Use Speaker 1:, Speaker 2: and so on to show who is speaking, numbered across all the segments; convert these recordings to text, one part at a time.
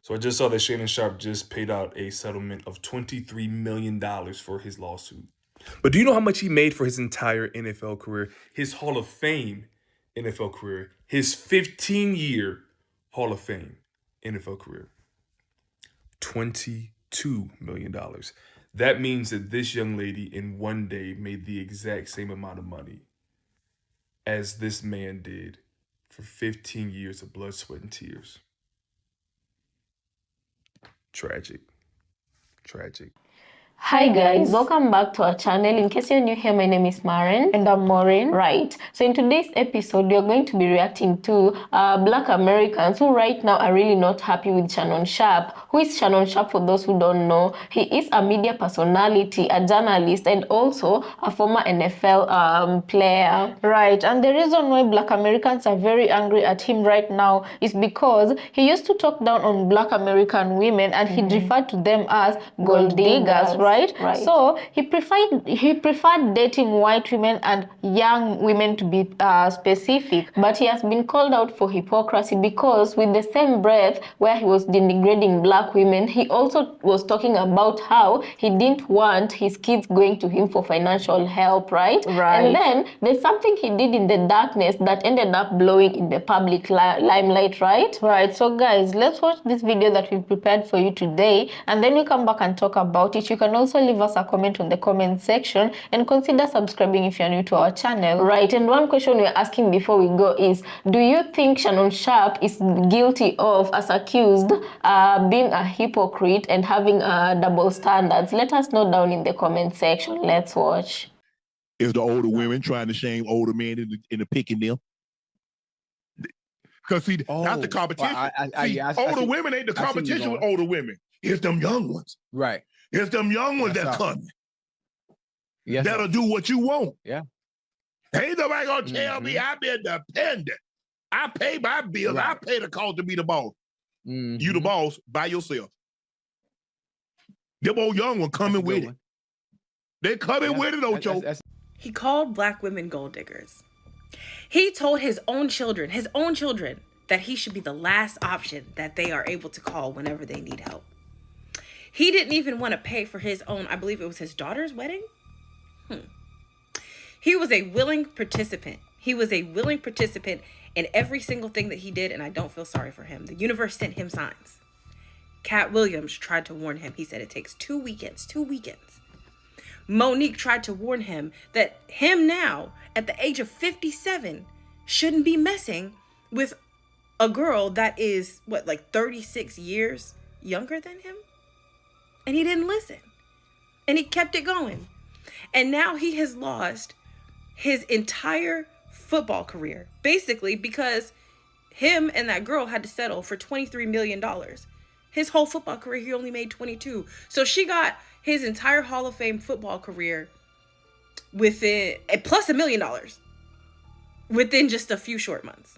Speaker 1: So I just saw that Shannon Sharpe just paid out a settlement of $23 million for his lawsuit. But do you know how much he made for his entire NFL career? His Hall of Fame NFL career. His 15-year Hall of Fame NFL career. $22 million. That means that this young lady in one day made the exact same amount of money as this man did for 15 years of blood, sweat, and tears. Tragic. Tragic.
Speaker 2: Hi guys, welcome back to our channel. In case you're new here, my name is Maren.
Speaker 3: And I'm Maureen.
Speaker 2: Right. So in today's episode, we are going to be reacting to Black Americans who right now are really not happy with Shannon Sharpe. Who is Shannon Sharpe for those who don't know? He is a media personality, a journalist, and also a former NFL player.
Speaker 3: Right. And the reason why Black Americans are very angry at him right now is because he used to talk down on Black American women and he referred to them as gold diggers, right? So he preferred dating white women and young women to be specific.
Speaker 2: But he has been called out for hypocrisy because with the same breath where he was denigrating black women, he also was talking about how he didn't want his kids going to him for financial help, right? And then there's something he did in the darkness that ended up blowing in the public limelight, right?
Speaker 3: Right. So guys, let's watch this video that we prepared for you today, and then we come back and talk about it. You can also leave us a comment on the comment section and consider subscribing if you're new to our channel.
Speaker 2: Right. And one question we're asking before we go is, do you think Shannon Sharpe is guilty of, as accused, being a hypocrite and having double standards? Let us know down in the comment section. Let's watch.
Speaker 4: Is the older women trying to shame older men into picking them? Because see, not the competition. Older women ain't the competition with older women. It's them young ones.
Speaker 5: Right.
Speaker 4: It's them young ones that coming.
Speaker 5: Yes,
Speaker 4: that'll do what you want.
Speaker 5: Yeah.
Speaker 4: Ain't nobody gonna tell me I've been dependent. I pay my bills. I pay the cost to be the boss. You the boss by yourself. Them old young ones coming with it. They coming with it, Ocho.
Speaker 6: He called black women gold diggers. He told his own children, that he should be the last option that they are able to call whenever they need help. He didn't even want to pay for his own, I believe it was his daughter's wedding. He was a willing participant. He was a willing participant in every single thing that he did, and I don't feel sorry for him. The universe sent him signs. Cat Williams tried to warn him. He said it takes 2 weekends. Monique tried to warn him that him now, at the age of 57, shouldn't be messing with a girl that is, what, like 36 years younger than him? And he didn't listen. And he kept it going. And now he has lost his entire football career, basically because him and that girl had to settle for $23 million. His whole football career, he only made 22. So she got his entire Hall of Fame football career within, plus $1 million, within just a few short months.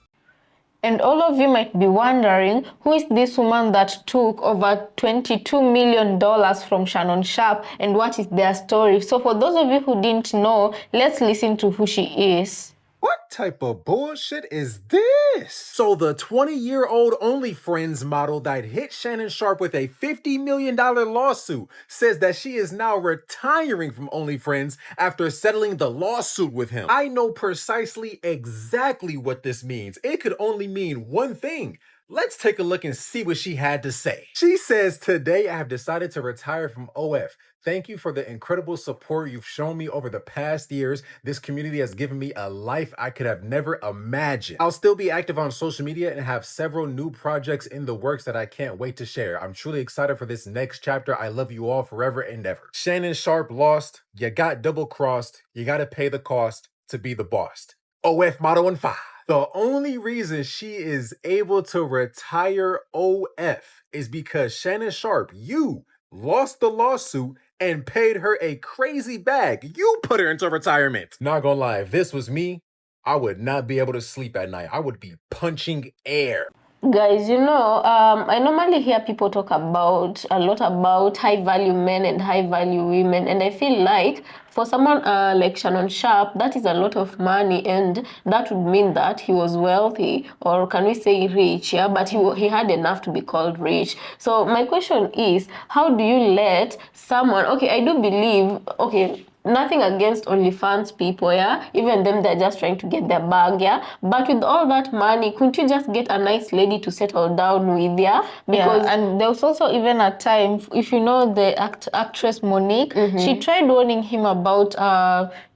Speaker 3: And all of you might be wondering, who is this woman that took over $22 million from Shannon Sharpe, and what is their story? So for those of you who didn't know, let's listen to who she is.
Speaker 7: What type of bullshit is this? So the 20-year-old OnlyFriends model that hit Shannon Sharpe with a $50 million lawsuit says that she is now retiring from OnlyFriends after settling the lawsuit with him. I know precisely exactly what this means. It could only mean one thing. Let's take a look and see what she had to say. She says, "Today I have decided to retire from OF. Thank you for the incredible support you've shown me over the past years. This community has given me a life I could have never imagined. I'll still be active on social media and have several new projects in the works that I can't wait to share. I'm truly excited for this next chapter. I love you all forever and ever." Shannon Sharpe lost. You got double-crossed. You got to pay the cost to be the boss. OF motto and 5. The only reason she is able to retire OF is because Shannon Sharpe, you lost the lawsuit and paid her a crazy bag. You put her into retirement. Not gonna lie, if this was me, I would not be able to sleep at night. I would be punching air.
Speaker 2: Guys, I normally hear people talk a lot about high value men and high value women, and I feel like for someone like Shannon Sharpe, that is a lot of money, and that would mean that he was wealthy, or can we say rich? Yeah, but he had enough to be called rich. So my question is, how do you let someone? Okay, I do believe. Okay, nothing against OnlyFans people, yeah? Even them, they're just trying to get their bag, yeah? But with all that money, couldn't you just get a nice lady to settle down with, yeah? Because
Speaker 3: and there was also even a time, if you know the actress Monique, she tried warning him about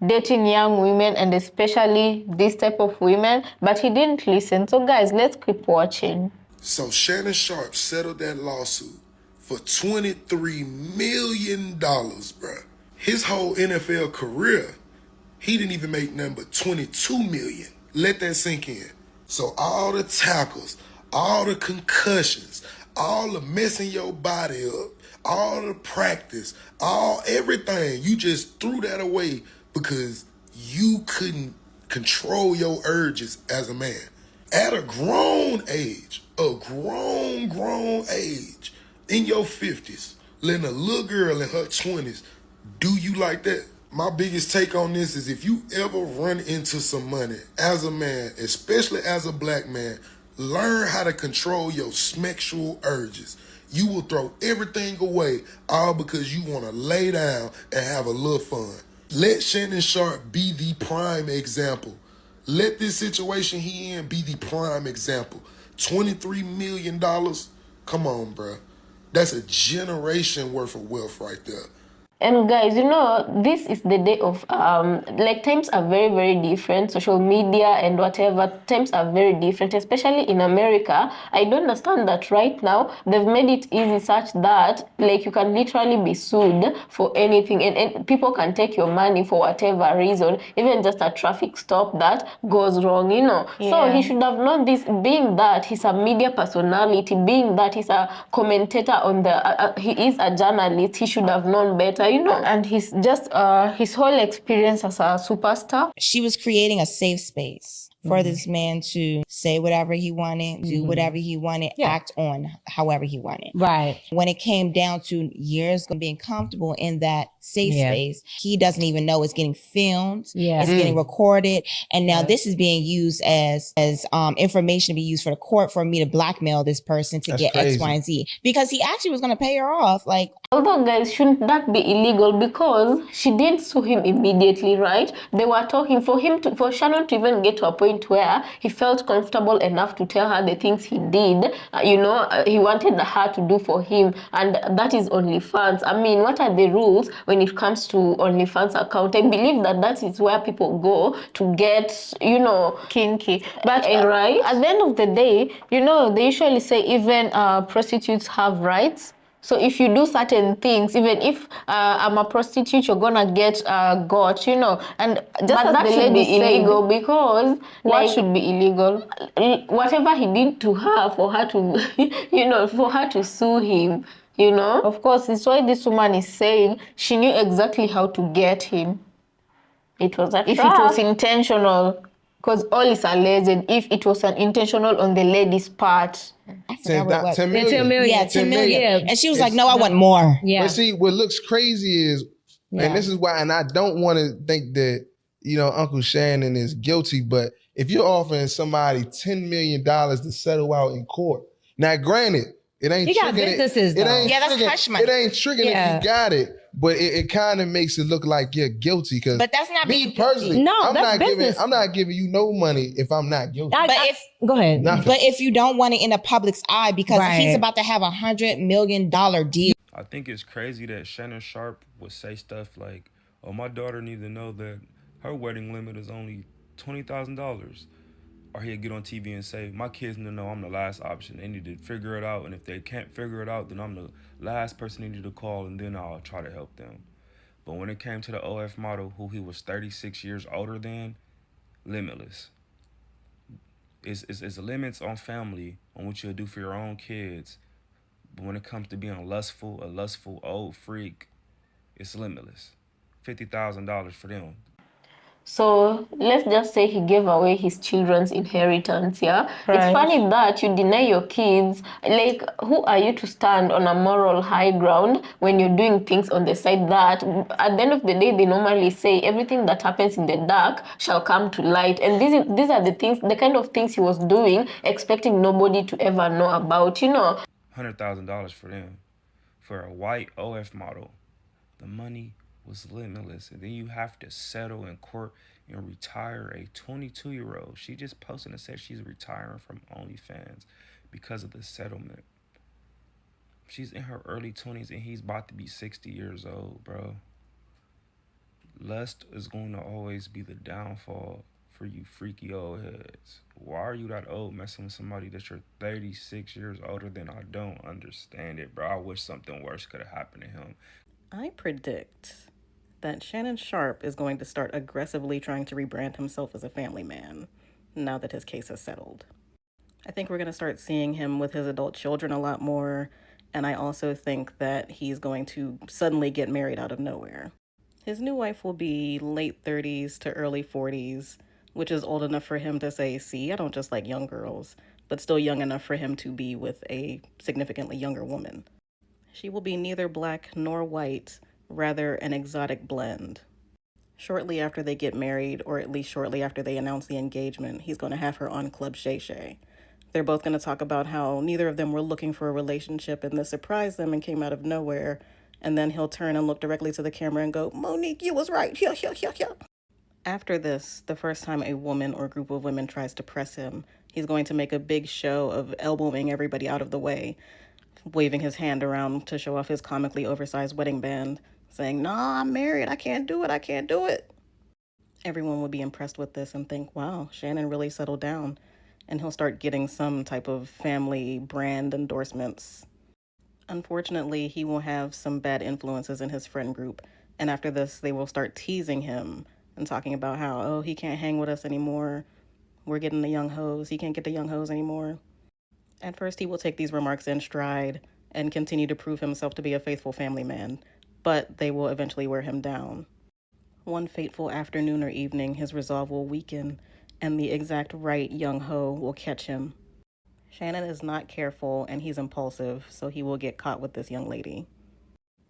Speaker 3: dating young women and especially this type of women, but he didn't listen. So guys, let's keep watching.
Speaker 8: So Shannon Sharpe settled that lawsuit for $23 million, bruh. His whole NFL career, he didn't even make nothing but $22 million. Let that sink in. So all the tackles, all the concussions, all the messing your body up, all the practice, everything, you just threw that away because you couldn't control your urges as a man. At a grown age, grown age, in your 50s, letting a little girl in her 20s do you like that? My biggest take on this is if you ever run into some money as a man, especially as a black man, learn how to control your sexual urges. You will throw everything away all because you want to lay down and have a little fun. Let Shannon Sharpe be the prime example. Let this situation he in be the prime example. $23 million? Come on, bruh. That's a generation worth of wealth right there.
Speaker 2: And guys, this is the day of like times are very, very different. Social media and whatever, times are very different, especially in America. I don't understand that right now they've made it easy such that like you can literally be sued for anything, and people can take your money for whatever reason, even just a traffic stop that goes wrong, So he should have known this, being that he's a media personality, being that he's a commentator on he is a journalist, he should have known better.
Speaker 3: And he's just his whole experience as a superstar.
Speaker 9: She was creating a safe space for this man to say whatever he wanted, do whatever he wanted, act on however he wanted.
Speaker 10: Right.
Speaker 9: When it came down to years of being comfortable in that safe space, he doesn't even know it's getting filmed, it's getting recorded, and now this is being used as information to be used for the court for me to blackmail this person to get X, Y, and Z. Because he actually was going to pay her off.
Speaker 2: Although, guys, shouldn't that be illegal? Because she didn't sue him immediately, right? They were talking for Shannon to even get to a point where he felt comfortable enough to tell her the things he did. He wanted her to do for him, and that is OnlyFans. I mean, what are the rules when it comes to OnlyFans account? I believe that is where people go to get,
Speaker 3: kinky. But
Speaker 2: right?
Speaker 3: At the end of the day, they usually say even prostitutes have rights. So if you do certain things, even if I'm a prostitute, you're gonna get got, and just
Speaker 2: but that should be illegal because
Speaker 3: what should be illegal?
Speaker 2: Whatever he did to her for her to, for her to sue him,
Speaker 3: Of course, it's why this woman is saying she knew exactly how to get him.
Speaker 2: It was a trap.
Speaker 3: If it was intentional. Because all is alleged. If it was an intentional on the lady's part.
Speaker 9: I forgot what it was.
Speaker 10: 10 million.
Speaker 9: Yeah, 10 million.
Speaker 10: Yeah.
Speaker 9: And she was like, no, I want more.
Speaker 5: Yeah. But see, what looks crazy is, and this is why, and I don't want to think that, Uncle Shannon is guilty, but if you're offering somebody $10 million to settle out in court, now granted, it ain't
Speaker 10: he got businesses, though.
Speaker 9: That's hush money.
Speaker 5: It ain't triggering if you got it. But it kind of makes it look like you're guilty because.
Speaker 9: But that's not
Speaker 5: me personally.
Speaker 10: No,
Speaker 5: I'm
Speaker 10: that's business.
Speaker 5: I'm not giving you no money if I'm not guilty.
Speaker 10: Go ahead.
Speaker 5: Nothing.
Speaker 9: But if you don't want it in the public's eye, because he's about to have $100 million deal.
Speaker 1: I think it's crazy that Shannon Sharpe would say stuff like, "Oh, my daughter needs to know that her wedding limit is only $20,000." Or he'd get on TV and say, "My kids need to know I'm the last option. They need to figure it out. And if they can't figure it out, then I'm the last person they need to call, and then I'll try to help them." But when it came to the OF model, who he was 36 years older than, limitless. It's limits on family, on what you'll do for your own kids. But when it comes to being a lustful old freak, it's limitless. $50,000 for them.
Speaker 2: So let's just say he gave away his children's inheritance, yeah?
Speaker 3: Right.
Speaker 2: It's funny that you deny your kids. Like, who are you to stand on a moral high ground when you're doing things on the side that, at the end of the day, they normally say everything that happens in the dark shall come to light. And these are the things, the kind of things he was doing, expecting nobody to ever know about, you know.
Speaker 11: $100,000 for them, for a white OF model. The money was limitless, and then you have to settle in court and retire a 22-year-old. She just posted and said she's retiring from OnlyFans because of the settlement. She's in her early 20s and he's about to be 60 years old, bro. Lust is going to always be the downfall for you freaky old heads. Why are you that old messing with somebody that you're 36 years older than? I don't understand it, bro. I wish something worse could have happened to him.
Speaker 6: I predict that Shannon Sharpe is going to start aggressively trying to rebrand himself as a family man now that his case is settled. I think we're going to start seeing him with his adult children a lot more, and I also think that he's going to suddenly get married out of nowhere. His new wife will be late 30s to early 40s, which is old enough for him to say, see, I don't just like young girls, but still young enough for him to be with a significantly younger woman. She will be neither black nor white, rather an exotic blend. Shortly after they get married, or at least shortly after they announce the engagement, he's going to have her on Club Shay Shay. They're both going to talk about how neither of them were looking for a relationship and this surprised them and came out of nowhere. And then he'll turn and look directly to the camera and go, Monique, you was right. Yeah. After this, the first time a woman or group of women tries to press him, he's going to make a big show of elbowing everybody out of the way, waving his hand around to show off his comically oversized wedding band, saying, nah, I'm married. I can't do it. Everyone will be impressed with this and think, wow, Shannon really settled down. And he'll start getting some type of family brand endorsements. Unfortunately, he will have some bad influences in his friend group. And after this, they will start teasing him and talking about how, oh, he can't hang with us anymore. We're getting the young hoes. He can't get the young hoes anymore. At first, he will take these remarks in stride and continue to prove himself to be a faithful family man, but they will eventually wear him down. One fateful afternoon or evening, his resolve will weaken, and the exact right young hoe will catch him. Shannon is not careful, and he's impulsive, so he will get caught with this young lady.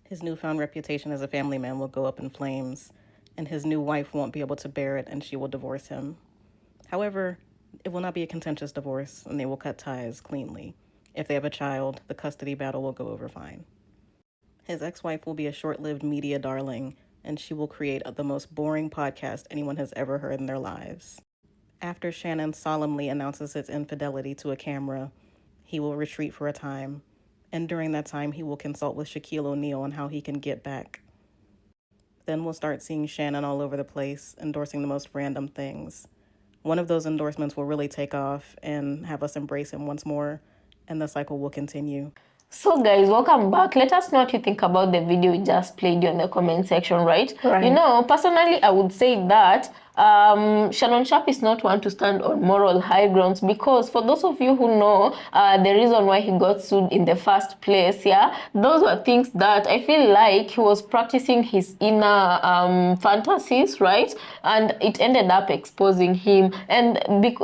Speaker 6: His newfound reputation as a family man will go up in flames, and his new wife won't be able to bear it, and she will divorce him. However, it will not be a contentious divorce, and they will cut ties cleanly. If they have a child, the custody battle will go over fine. His ex-wife will be a short-lived media darling, and she will create the most boring podcast anyone has ever heard in their lives. After Shannon solemnly announces his infidelity to a camera, he will retreat for a time, and during that time, he will consult with Shaquille O'Neal on how he can get back. Then we'll start seeing Shannon all over the place, endorsing the most random things. One of those endorsements will really take off and have us embrace him once more, and the cycle will continue.
Speaker 2: So guys, welcome back. Let us know what you think about the video we just played in the comment section, right? You know, personally, I would say that Shannon Sharpe is not one to stand on moral high grounds, because for those of you who know the reason why he got sued in the first place, yeah, those were things that I feel like he was practicing his inner fantasies, right? And it ended up exposing him. And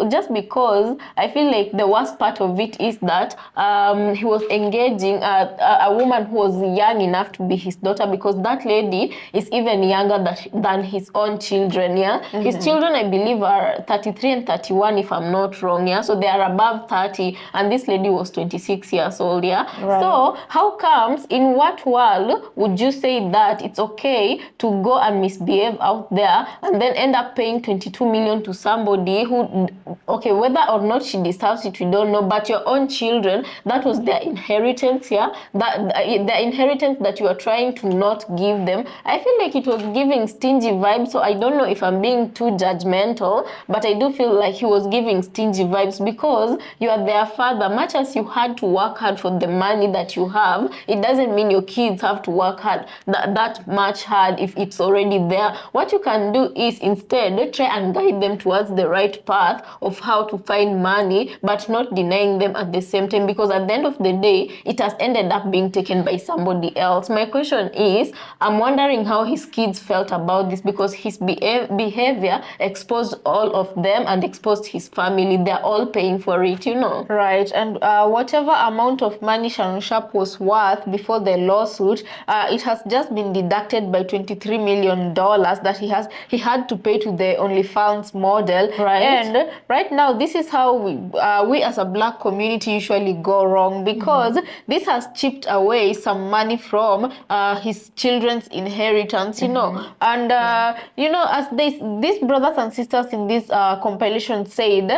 Speaker 2: just because I feel like the worst part of it is that he was engaging a woman who was young enough to be his daughter, because that lady is even younger than his own children, yeah? His children, I believe, are 33 and 31, if I'm not wrong, yeah? So they are above 30, and this lady was 26 years old, yeah? So how comes, in what world would you say that it's okay to go and misbehave out there and then end up paying 22 million to somebody who, okay, whether or not she deserves it, we don't know, but your own children, that was their inheritance, yeah? The inheritance that you are trying to not give them. I feel like it was giving stingy vibes, so I don't know if I'm being too judgmental, but I do feel like he was giving stingy vibes, because you are their father. Much as you had to work hard for the money that you have, it doesn't mean your kids have to work hard that much hard if it's already there. What you can do is instead try and guide them towards the right path of how to find money, but not denying them at the same time, because at the end of the day, it has ended up being taken by somebody else. My question is, I'm wondering how his kids felt about this, because his behavior behavior exposed all of them and exposed his family. They're all paying for it, you know.
Speaker 3: Right, and whatever amount of money Shannon Sharpe was worth before the lawsuit, it has just been deducted by $23 million that he had to pay to the OnlyFans model.
Speaker 2: Right.
Speaker 3: And right now, this is how we as a Black community usually go wrong, because this has chipped away some money from his children's inheritance, you know. And you know, as these brothers and sisters in this compilation said,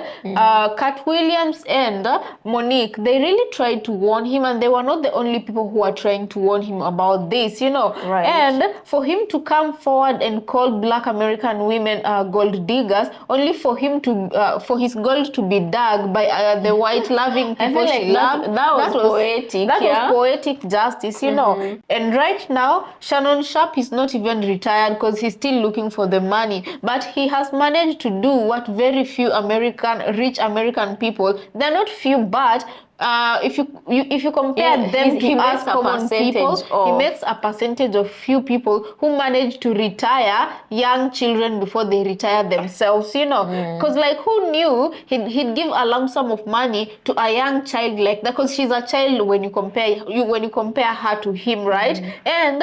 Speaker 3: Cat Williams and Monique, they really tried to warn him, and they were not the only people who are trying to warn him about this, you know.
Speaker 2: Right.
Speaker 3: And for him to come forward and call Black American women gold diggers, only for him to for his gold to be dug by the white loving people
Speaker 2: like
Speaker 3: she loved.
Speaker 2: that was poetic.
Speaker 3: That was poetic justice, you know. And right now, Shannon Sharpe is not even retired because he's still looking for the money. But he has managed to do what very few rich American people, they're not few, but if you compare them to us common people, he makes a percentage of few people who manage to retire young children before they retire themselves, you know. Because like, who knew he'd give a lump sum of money to a young child like that? Because she's a child when you compare her to him, right? And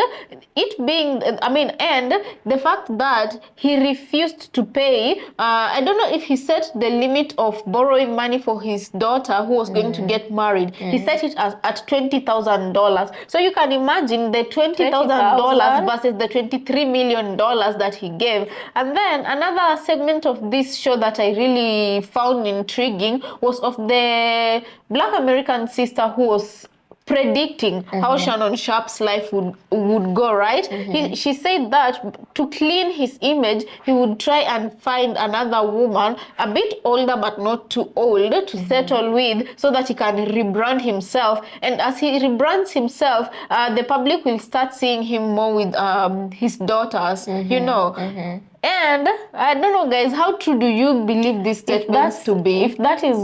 Speaker 3: it being, and the fact that he refused to pay, I don't know if he set the limit of borrowing money for his daughter who was going to get married. He set it at $20,000. So you can imagine the $20,000 versus the $23 million that he gave. And then another segment of this show that I really found intriguing was of the Black American sister who was predicting how Shannon Sharpe's life would go, right? She said that to clean his image, he would try and find another woman a bit older but not too old to settle with, so that he can rebrand himself. And as he rebrands himself, the public will start seeing him more with his daughters, you know. And I don't know, guys, how true do you believe this statement to be?
Speaker 2: If that is,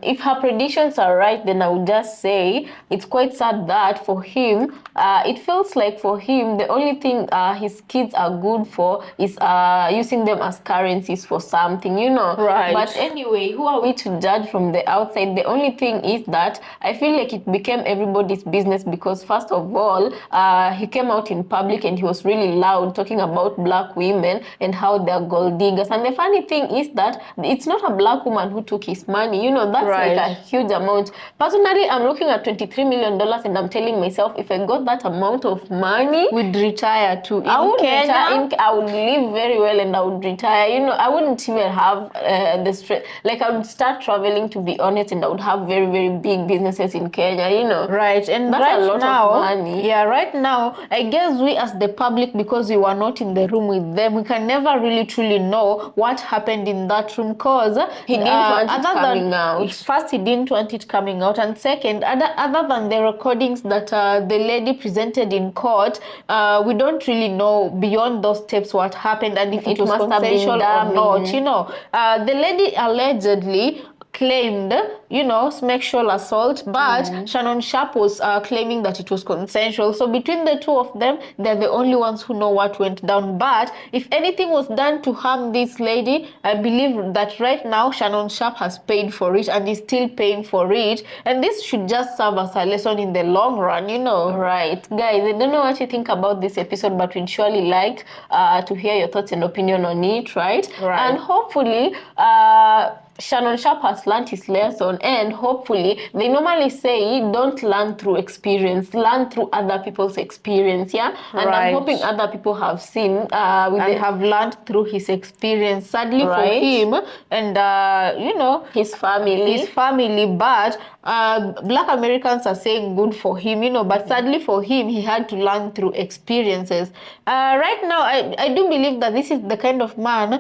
Speaker 2: if her predictions are right, then I would just say it's quite sad that for him, it feels like for him, the only thing his kids are good for is using them as currencies for something, you know.
Speaker 3: Right.
Speaker 2: But anyway, who are we to judge from the outside? The only thing is that I feel like it became everybody's business, because first of all, he came out in public and he was really loud talking about Black women and how they're gold diggers. And the funny thing is that it's not a Black woman who took his money. You know, that's like a huge amount. Personally, I'm looking at $23 million and I'm telling myself, if I got that amount of money,
Speaker 3: we'd retire to
Speaker 2: I would live very well and I would retire. You know, I wouldn't even have the stress. Like, I would start traveling, to be honest, and I would have very, very big businesses in Kenya, you know.
Speaker 3: Right. And
Speaker 2: that's
Speaker 3: right
Speaker 2: a lot
Speaker 3: now,
Speaker 2: of money.
Speaker 3: Yeah, right now, I guess we as the public, because we were not in the room with them, we can never really truly know what happened in that room, because
Speaker 2: he didn't want it coming out.
Speaker 3: First, he didn't want it coming out, and second, other than the recordings that the lady presented in court, we don't really know beyond those steps what happened and if it was consensual or not. You know, the lady allegedly claimed, you know, sexual assault, but Shannon Sharpe was claiming that it was consensual. So between the two of them, they're the only ones who know what went down. But if anything was done to harm this lady, I believe that right now Shannon Sharpe has paid for it and is still paying for it. And this should just serve as a lesson in the long run, you know.
Speaker 2: Right. Guys, I don't know what you think about this episode, but we'd surely like to hear your thoughts and opinion on it, right? And hopefully, Shannon Sharpe has learned his lesson, and hopefully, they normally say don't learn through experience, learn through other people's experience, yeah? And I'm hoping other people have seen
Speaker 3: have learned through his experience. Sadly for him and you know,
Speaker 2: his family,
Speaker 3: but Black Americans are saying good for him, you know, but sadly for him, he had to learn through experiences. Right now, I do believe that this is the kind of man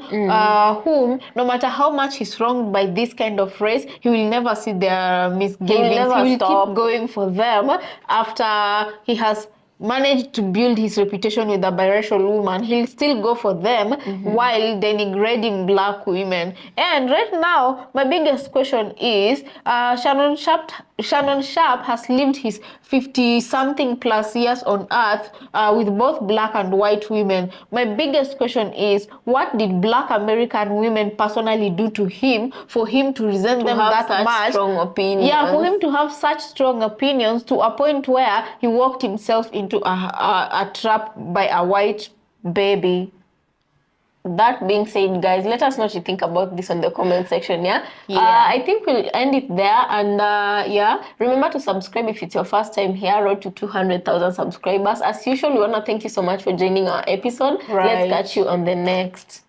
Speaker 3: whom, no matter how much he's wronged by this kind of race, he will never see their misgivings. He will keep going for them after he has managed to build his reputation with a biracial woman. He'll still go for them while denigrating Black women. And right now, my biggest question is, Shannon Sharpe Shannon Sharpe has lived his 50-something plus years on earth with both black and white women. My biggest question is, what did black American women personally do to him for him to resent them that much?
Speaker 2: Strong opinions.
Speaker 3: Yeah, for him to have such strong opinions to a point where he walked himself into a trap by a white baby.
Speaker 2: That being said, guys, let us know what you think about this on the comment section, yeah? I think we'll end it there. And yeah, remember to subscribe if it's your first time here. Road to 200,000 subscribers. As usual, we want to thank you so much for joining our episode. Let's catch you on the next.